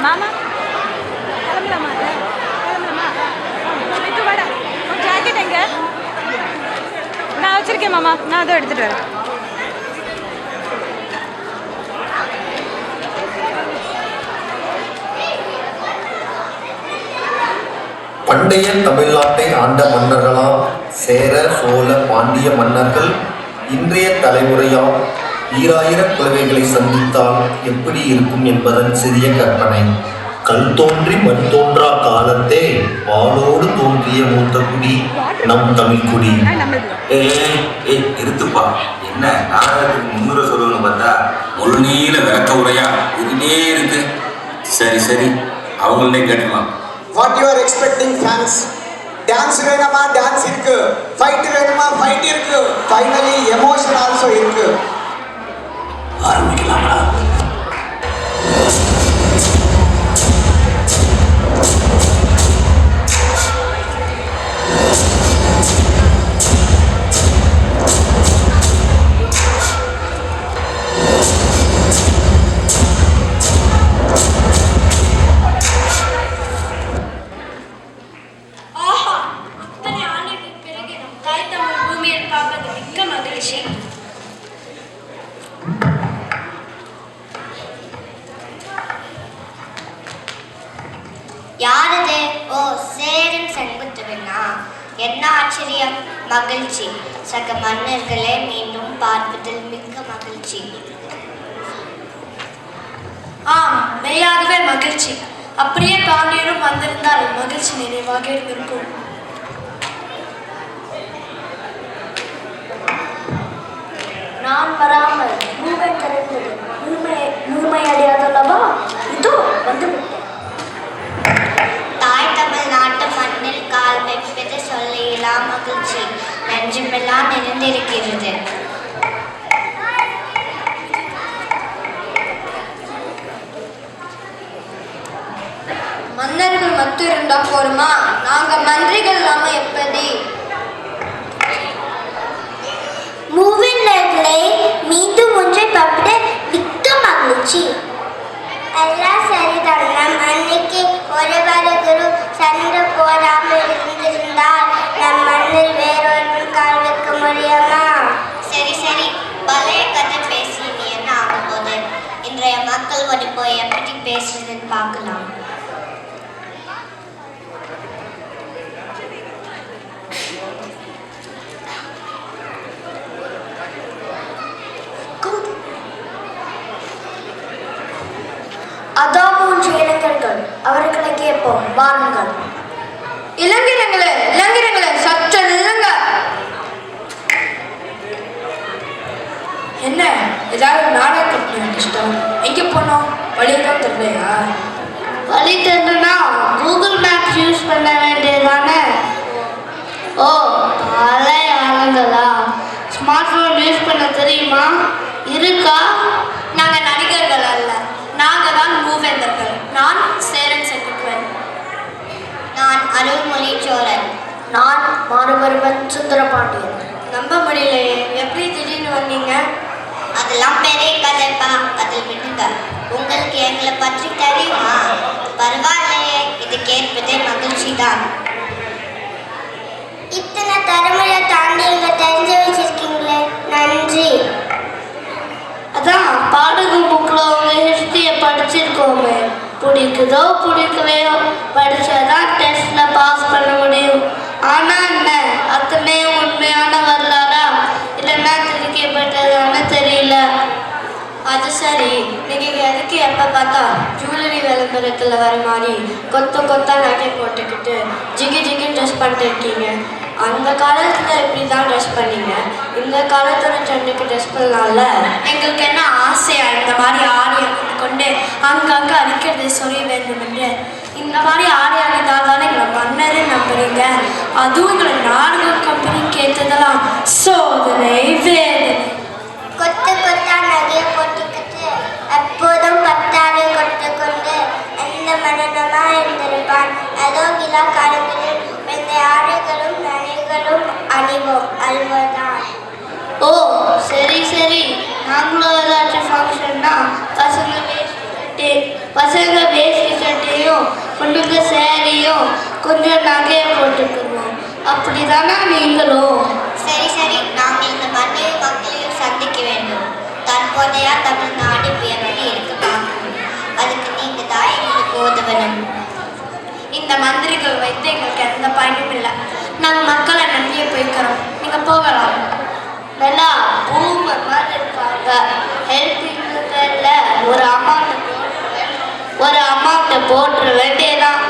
மாமா கிளம்பலாமா? கிளம்பலாமா? இது வாடா. ஜாக்கெட் எங்க? நான் வச்சிருக்கேன் மாமா, நான் அதை எடுத்துட்டு வரேன். பண்டைய தமிழ்நாட்டை ஆண்ட மன்னர்களாம் சேர சோழ பாண்டிய மன்னர்கள் இன்றைய தலைமுறையாம் ஈராயிரம் குலவைகளை சந்தித்தால் எப்படி இருக்கும் என்பதன் சிறிய கற்பனை. கல் தோன்றி மண் தோன்றா காலத்தே பாலோடு தோன்றிய மூத்த குடி நம் தமிழ் குடி. இருத்துப்பா, என்ன நாடகத்துக்கு முன்னுரை சொல்லணும்னு பார்த்தா ஒரு நீள விளக்க உரையா இதுவே இருக்கு. சரி அவங்களே கேட்டுக்கலாம். What you are expecting, fans? Dance வேணுமா டான்ஸ் இருக்கு, ஃபைட் வேணுமா ஃபைட் இருக்கு, ஃபைனலி எமோஷன் ஆல்சோ இருக்கு. ஆரம்பிக்கலாமா? யாரது? ஓ, சேரன் செங்குட்டுவனா? என்ன ஆச்சரியம், மகிழ்ச்சி. சக மன்னர்களை மீண்டும் பார்ப்பதில் மிக்க மகிழ்ச்சி. ஆம், மெய்யாகவே மகிழ்ச்சி. அப்படியே பாண்டியரும் வந்திருந்தால் மகிழ்ச்சி நிறைவாக இருந்திருக்கும். நான் வராமல் மூவை கிடைத்தது முழுமையடையாதல்லவா? இதோ வந்து தாய் தமிழ்நாட்டு மண்ணில் கால் வைப்பது சொல்லியெல்லாம் மகிழ்ச்சி நெஞ்சமெல்லாம் நிறைந்திருக்கிறது. மன்னர்கள் மட்டும் இருந்தா போருமா? நாங்க மந்திரிகள் இல்லாம எப்படி? மூவினர்களை மீண்டும் ஒன்றை பார்ப்பத மிக்க மகிழ்ச்சி. எல்லாம் சரிதான். நம் அன்னைக்கு ஒருவருக்கும் சண்டை போடாமல் இருந்திருந்தால் நம் மண்ணில் வேறொருவன் கால் வைக்க முடியுமா? சரி, பழைய கதை பேசி நீ என்ன ஆகும் போது இன்றைய மக்கள் ஒரு போய் எப்படி பேசுறதுன்னு பார்க்கலாம். அதான் 3 இளைஞர்கள். அவர்களை கேட்போம், வாருங்கள். இளைஞர்களே சற்று நில்லுங்க. என்ன ஏதாவது நாடகம் இஷ்டம்? எங்கே போனோம்? வழிதான் தெரியலையா? வழி தெரிஞ்சுன்னா கூகுள் மேப்ஸ் யூஸ் பண்ண வேண்டியதானே? ஓ, பழைய ஆளுங்களா? ஸ்மார்ட் ஃபோன் யூஸ் பண்ண தெரியுமா? இருக்கா? நாங்கள் நடிகர்கள் அல்ல, நாங்கள் தான் மூவேந்தர்கள். நான் சேரன் செங்குட்டுவன். நான் அருள்மொழி சோழன். நான் மாறுவருவன் சுந்தரபாண்டியன். நம்ப முடியலையே, எப்படி திடீர்னு வந்தீங்க? அதெல்லாம் பெரிய கதைப்பா, அதில் விடுங்க. உங்களுக்கு எங்களை பற்றி தெரியுமா? பரவாயில்லையே, இது கேட்பதே மகிழ்ச்சி தான். இத்தனை தலைமுறை தாண்டி எங்க தெரிஞ்சு வச்சிருக்கீங்களே, நன்றி. அதான் பாடகம் புக்கில் உங்க ஹிஸ்ட்ரியை படிச்சிருக்கோமே. பிடிக்குதோ பிடிக்கலையோ படிச்சாதான் டெஸ்ட்ல பாஸ் பண்ண முடியும். ஆனா என்ன, அத்தனையும் உண்மையான வரலாறா இல்லைன்னா திரிக்கப்பட்டதான்னு தெரியல. அது சரி, நீங்க எதுக்கு எப்ப பார்த்தா ஜுவல்லரி விளம்பரத்துல வர மாதிரி கொத்தா நகை போட்டுக்கிட்டு ஜிகி ட்ரெஸ் பண்ணிட்டு இருக்கீங்க? அந்த காலத்துல இப்படி தான் ட்ரெஸ் பண்ணீங்க, இந்த காலத்துல ட்ரெண்டுக்கு ட்ரெஸ் பண்ணலாம்ல. எங்களுக்கு என்ன ஆசையா இந்த மாதிரி ஆடியை கொண்டு அங்கங்கே அடிக்கிறது சொல்லி வேண்டும் என்று? இந்த மாதிரி ஆடி அடித்தால் தானே எங்களை மன்னரே நம்புறீங்க. அதுவும் எங்களை நாடக கம்பெனி கேட்டதெல்லாம் சோதனை வேதனை. கொத்தா நகையை போட்டுக்கிட்டு எப்போதும் பத்தாடு கொண்டு கொண்டு எந்த மன்னனமா இருந்திருப்பான். அதோ விழா காலங்களில் இந்த ஆடைகளும் நகைகளும் அணிவோம் அல்வதான். ஓ, சரி, நாங்களும் ஏதாச்சும் ஃபங்க்ஷன்னா பசங்க வேஷ்டி பொண்ணுங்க சேலையும் கொஞ்சம் நகையை போட்டுக்கணும். அப்படிதானா நீங்களும்? சரி சரி, நாங்கள் இந்த மண்ணையும் மக்களையும் சந்திக்க வேண்டும். தற்போதைய தமிழ்நாடு எப்படி இருக்கு பார்க்கணும். அதுக்கு நீங்கள் தான் எங்களுக்கு உதவணும். இந்த மந்திரிகள் வைத்து எங்களுக்கு எந்த பயனும் இல்லை. நாங்கள் மக்களை நம்பியே போய்க்கிறோம். நீங்கள் போகலாம். நல்லா பூமர் மாதிரி இருக்காங்க. ஹெல்ப்பிங் பேரில் ஒரு அமௌண்ட்டை போட்டுற வேண்டியதான்.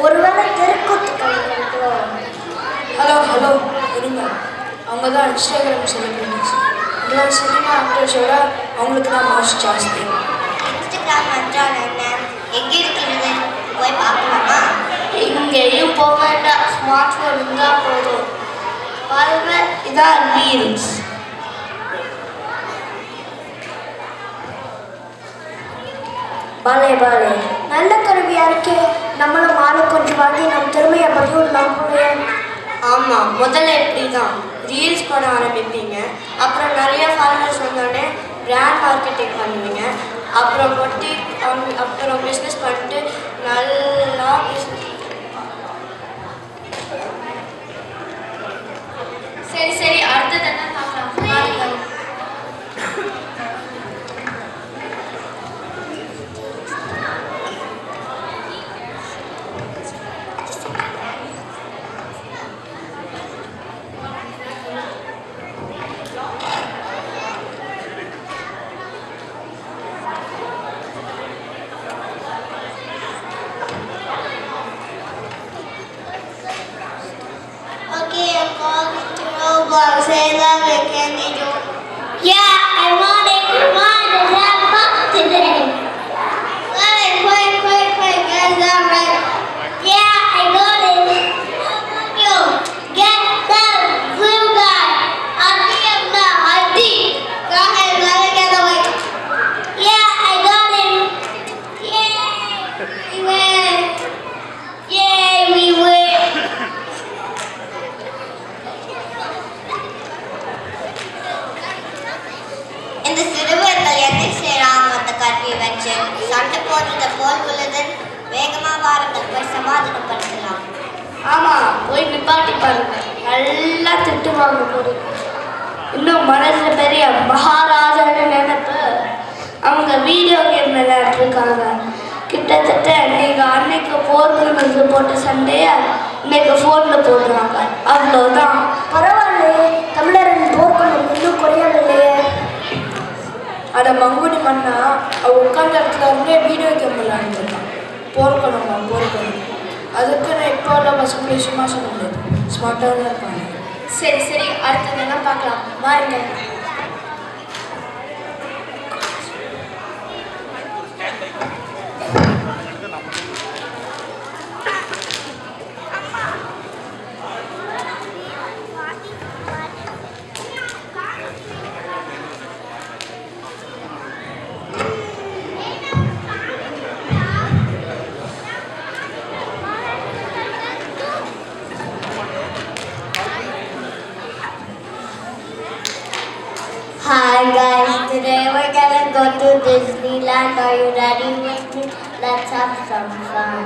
ஒருவேளை தெருக்கூத்து கலைஞருக்கு ஹலோ இருங்க. அவங்க தான் இன்ஸ்டாகிராம் செலிபிரிட்டிஸ். இதெல்லாம் சினிமா ஆக்டர்ஸோட அவங்களுக்கு தான் மார்க்ஸ் ஜாஸ்தி. இன்ஸ்டாகிராம் என்றால் என்ன? எங்கே இருக்கிறது? போய் பார்க்கலாமா? எங்கேயும் போக வேண்டாம். ஸ்மார்ட் ஃபோன் இருந்தால் போதும். பாருங்க, இதான் ரீல்ஸ். பாலே நல்ல கருவியா இருக்கே. நம்மளும் ஆளு கொஞ்சம் வாங்கி நம்ம திறமையை பற்றி விடலாம் போல. ஆமாம், முதல்ல எப்படி தான் ரீல்ஸ் பண்ண ஆரம்பிப்பீங்க. அப்புறம் நிறைய ஃபாலோவர்ஸ் வந்தோடனே பிராண்ட் மார்க்கெட்டிங் பண்ணுவீங்க. அப்புறம் அப்புறம் பிஸ்னஸ் பண்ணிட்டு நல்லா சரி அடுத்தது என்ன பார்க்கலாம். Roblox, I love it. Can you do? Yeah, I want it. Come on, let's have fun today. Quick, guys, I'm ready. Yeah, I got it. You get that blue guy. I'll see him now. I see. Go ahead, let it get away. Yeah, I got him. Yay! We win. Yay, we win. இந்த சிறுவர்கள் என்ன செய்யறாங்க? அந்த கல்வியை வச்சு சண்டை போடுறத போல் உள்ளது. வேகமா வாருங்கள், போய் சமாதானப்படுத்தலாம். ஆமாம், போய் நிப்பாட்டி பாருங்க. நல்லா திட்டுவாங்க போது. இன்னும் மனசில் பெரிய மகாராஜான்னு நினைப்பு. அவங்க வீடியோ கேம் விளையாட்டுருக்காங்க. கிட்டத்தட்ட நீங்கள் அன்னைக்கு போர்க்குன்னு போட்ட சண்டையை இன்னைக்கு ஃபோனில் போடுறாங்க. அவ்வளோதான். பரவாயில்லையே, தமிழரின் போர்க்குணம் இன்னும் குறையவில்லையே. அட மங்குடி மண்ணா, அவ உட்காந்த இடத்துல இருந்தே வீடியோ கேம் விளையாண்டுருக்கான். போர்க்கணுமா போர்க்கணும். அதுக்குன்னு இப்போ உள்ள பசங்க விஷயமா சொல்ல முடியாது. ஸ்மார்ட்டாக தான் இருப்பாங்க. சரி அடுத்தது என்ன பார்க்கலாம் பாருங்க. Hi guys, today we're gonna go to Disneyland. Are you ready with me? Let's have some fun.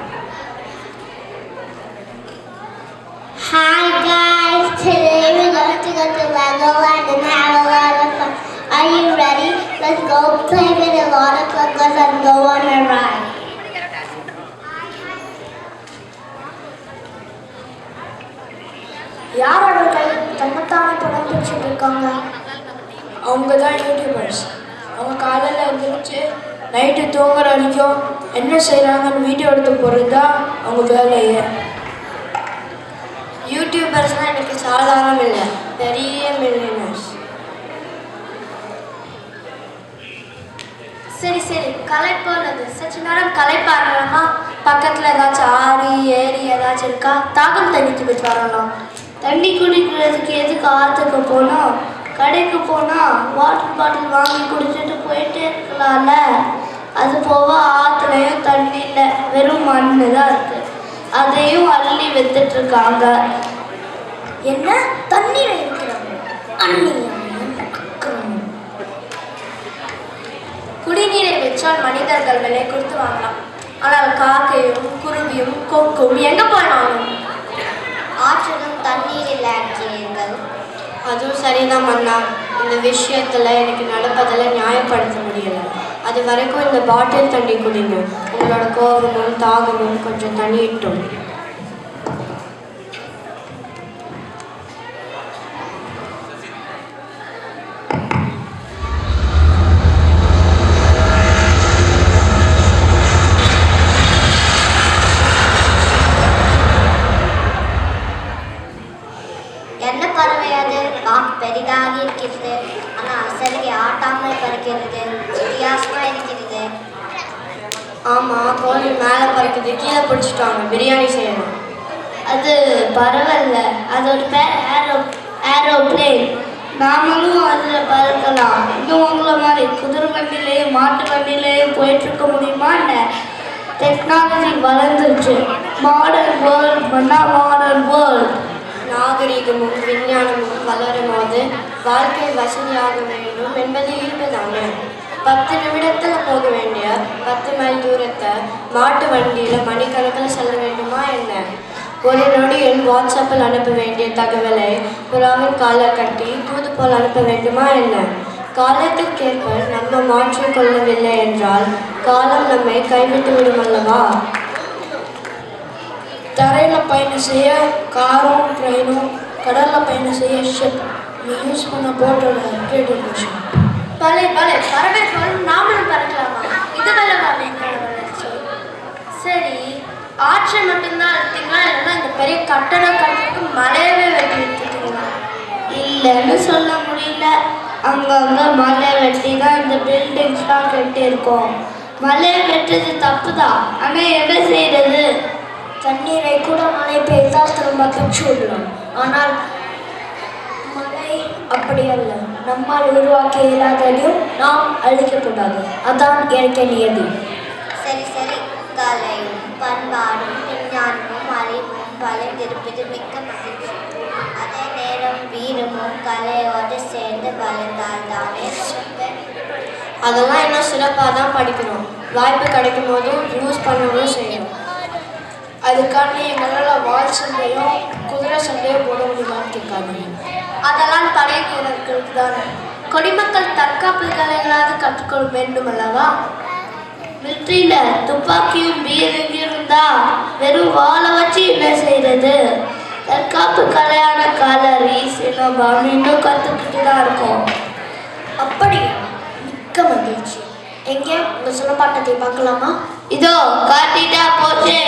Hi guys. Let's go play with the water cockers and go on a ride. யார் அவர்கள் தன்னைத்தானே படம் பிடிச்சிட்டு இருக்காங்க? அவங்க தான் YouTubers. அவங்க காலையில் எழுந்திரிச்சு நைட்டு தூங்குற வரைக்கும் என்ன செய்கிறாங்கன்னு வீடியோ எடுத்து போகிறது தான் அவங்க வேலையே. யூடியூபர்ஸ்னால் எனக்கு சாதாரணம் இல்லை, பெரிய மில்லியனர்ஸ். சரி சரி, களைப்போனது சற்று நேரம் களைப்பாடலாமா? பக்கத்தில் ஏதாச்சும் ஆறு ஏரி ஏதாச்சும் இருக்கா? தாகம் தண்ணிக்கு போயிட்டு வரலாம். தண்ணி குடிக்கிறதுக்கு எதுக்கு ஆற்றுக்கு போனோம்? கடைக்கு போனால் வாட்டர் பாட்டில் வாங்கி குடிச்சிட்டு போயிட்டே இருக்கலாம்ல. அது போக ஆற்றுலையும் தண்ணி இல்லை, வெறும் மண் தான் இருக்குது. அதையும் அள்ளி வித்துட்ருக்காங்க. என்ன தண்ணீரை இருக்கிறாங்க? குடிநீரை வச்சால் மனிதர்கள் விலை கொடுத்து வாங்கலாம். ஆனால் காக்கையும் குருவியும் கொக்கும் எங்கே போனாலும் ஆற்றிலும் தண்ணீர் இல்லை ஆக்கியங்கள். அதுவும் சரிதான் மன்னா. இந்த விஷயத்தில் எனக்கு நடப்பதில் நியாயப்படுத்த முடியலை. அது வரைக்கும் இந்த பாட்டில் தண்ணி குடிங்க. உங்களோட கோபமும் தாகமும் கொஞ்சம் தண்ணிட்டும். என்ன பறவை அது? பார்க்க பெரிதாக இருக்கிறது, ஆனால் அசலுக்கு ஆட்டாமல் பறக்கிறது. வித்தியாசமாக இருக்கிறது. ஆமாம், கோழி மேலே பறக்குது, கீழே பிடிச்சிட்டாங்க, பிரியாணி செய்யணும். அது பரவாயில்ல, அதோட பேர் ஏரோப்ளேன். நாமளும் அதில் பறக்கலாம். இன்னும் உங்களை மாதிரி குதிரை வண்டியிலையும் மாட்டு வண்டியிலையும் போயிட்டுருக்க முடியுமா? என்ன டெக்னாலஜி வளர்ந்துருச்சு. மாடர்ன் வேர்ல்ட் பண்ணா மாடர்ன் வேர்ல்ட். நாகரீகமும் விஞ்ஞானமும் வளரும் போது வாழ்க்கை வசதியாக வேண்டும் என்பது இருப்பதாங்க. 10 நிமிடத்தில் போக வேண்டிய 10 மைல் தூரத்தை மாட்டு வண்டியில் மணிக்கணக்கில் செல்ல வேண்டுமா என்ன? ஒரு நொடியில் வாட்ஸ்அப்பில் அனுப்ப வேண்டிய தகவலை புறாவின் காலை கட்டி தூது போல் அனுப்ப வேண்டுமா என்ன? காலத்திற்கேற்ப நம்ம மாற்றிக்கொள்ளவில்லை என்றால் காலம் நம்மை கைவிட்டு விடும் அல்லவா? தரையில் பயணம் செய்ய காரும் ட்ரெயினும், கடலில் பயணம் செய்ய ஷிப். நீ யூஸ் பண்ண போட்டோட அப்டேட்டட் விஷயம். பலே பலே, பறவை போல் நாமளும் பறக்கலாமா? இது வல்லவாமே வளர்ச்சி. சரி, ஆற்றை மட்டும்தான் எடுத்தீங்களா, இல்லைன்னா இந்த பெரிய கட்டடம் கட்டுறதுக்கு மலையவே வெட்டி விட்டுட்டீங்களா? இல்லைன்னு சொல்ல முடியல. அங்கங்கே மலை வெட்டி தான் இந்த பில்டிங்ஸ்லாம் கட்டியிருக்கோம். மலையை வெட்டுறது தப்பு தான், ஆனால் என்ன செய்கிறது? தண்ணீரை கூட மழை பெய்தால் திரும்ப தச்சு விடலாம். ஆனால் மழை அப்படி அல்ல. நம்மால் உருவாக்கி இல்லாததையும் நாம் அழிக்கக்கூடாது. அதான் இயற்கை நியதி. சரி சரி, கலையும் பண்பாடும் விஞ்ஞானமும் அறிவும் வளர்ந்திருப்பது மிக்க மகிழ்ச்சி. அதே நேரம் வீரமும் கலையோடு சேர்ந்து வளர்ந்தால் தானே சிறப்பு. அதெல்லாம் இன்னும் சிறப்பாக தான் படிக்கணும். வாய்ப்பு கிடைக்கும் போதும் யூஸ் பண்ணவும் செய்யணும். அதுக்காண்டி எங்களால் வால் சண்டையும் குதிரை சண்டையும் போட முடியுமான்னு கேட்காதீங்க. அதெல்லாம் படை வீரர்களுக்கு தானே. குடிமக்கள் தற்காப்பு கலைகளாவது கற்றுக்கொள்ள வேண்டும் அல்லவா? மிலிட்ரியில் துப்பாக்கியும் பீரங்கியும் இருந்தா வெறும் வாழை வச்சு என்ன செய்கிறது? தற்காப்பு கலையான காலரி சிலம்பம் இன்னும் கற்றுக்கிட்டு தான் இருக்கோம். அப்படியா? மிக்க மகிழ்ச்சி. எங்கே உங்கள் சிலம்பாட்டத்தை பார்க்கலாமா? இதோ காட்டிட்டா போச்சு.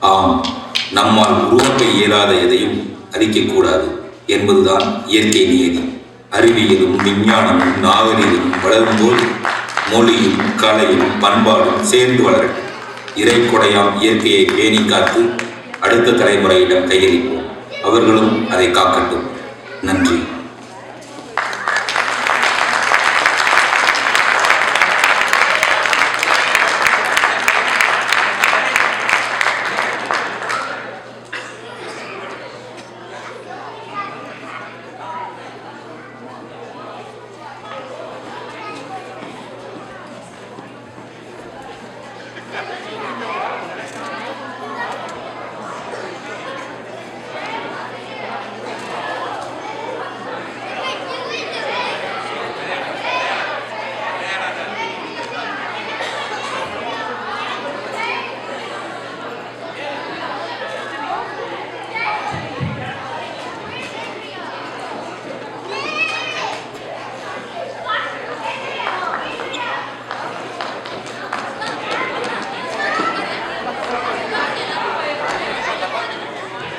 ஆம், நம்மால் உருவாக்க இயலாத எதையும் அழிக்கக்கூடாது என்பதுதான் இயற்கை நியதி. அறிவியலும் விஞ்ஞானமும் நாகரிகமும் வளரும்போது மொழியும் கலையும் பண்பாடும் சேர்ந்து வளரட்டும். இறைக்கொடையாம் இயற்கையை பேணி காத்து அடுத்த தலைமுறையிடம் கையளிப்போம். அவர்களும் அதை காக்கட்டும். நன்றி.